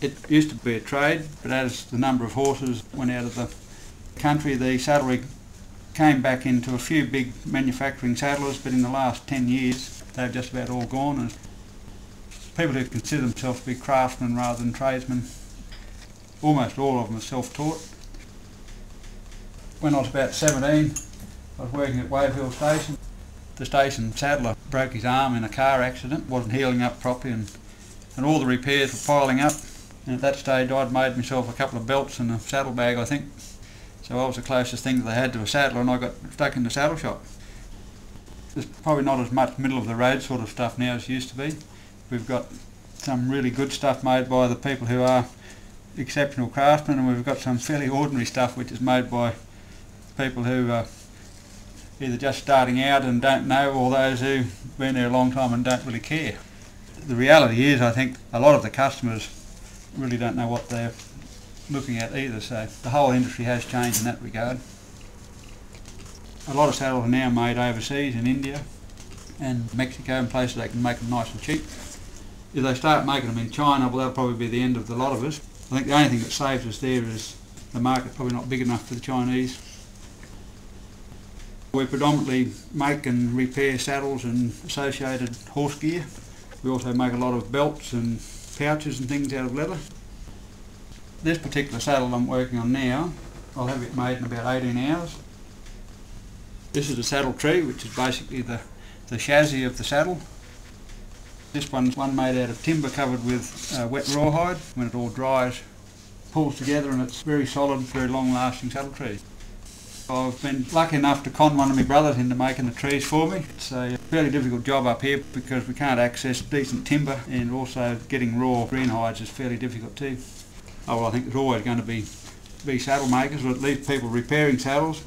It used to be a trade, but as the number of horses went out of the country, the saddlery came back into a few big manufacturing saddlers, but in the last 10 years they've just about all gone. And people who consider themselves to be craftsmen rather than tradesmen, almost all of them are self-taught. When I was about 17, I was working at Wave Hill Station. The station saddler broke his arm in a car accident, wasn't healing up properly, and all the repairs were piling up. And at that stage I'd made myself a couple of belts and a saddlebag, I think. So I was the closest thing that they had to a saddler, and I got stuck in the saddle shop. There's probably not as much middle of the road sort of stuff now as used to be. We've got some really good stuff made by the people who are exceptional craftsmen, and we've got some fairly ordinary stuff which is made by people who are either just starting out and don't know, or those who've been there a long time and don't really care. The reality is, I think a lot of the customers really don't know what they're looking at either, so the whole industry has changed in that regard. A lot of saddles are now made overseas, in India and Mexico, and places they can make them nice and cheap. If they start making them in China, well, that'll probably be the end of the lot of us. I think the only thing that saves us there is the market's probably not big enough for the Chinese. We predominantly make and repair saddles and associated horse gear. We also make a lot of belts and pouches and things out of leather. This particular saddle I'm working on now, I'll have it made in about 18 hours. This is a saddle tree, which is basically the chassis of the saddle. This one's one made out of timber covered with wet rawhide. When it all dries, pulls together, and it's very solid, very long-lasting saddle tree. I've been lucky enough to con one of my brothers into making the trees for me. It's a fairly difficult job up here because we can't access decent timber, and also getting raw green hides is fairly difficult too. Oh well, I think there's always going to be saddle makers, or at least people repairing saddles.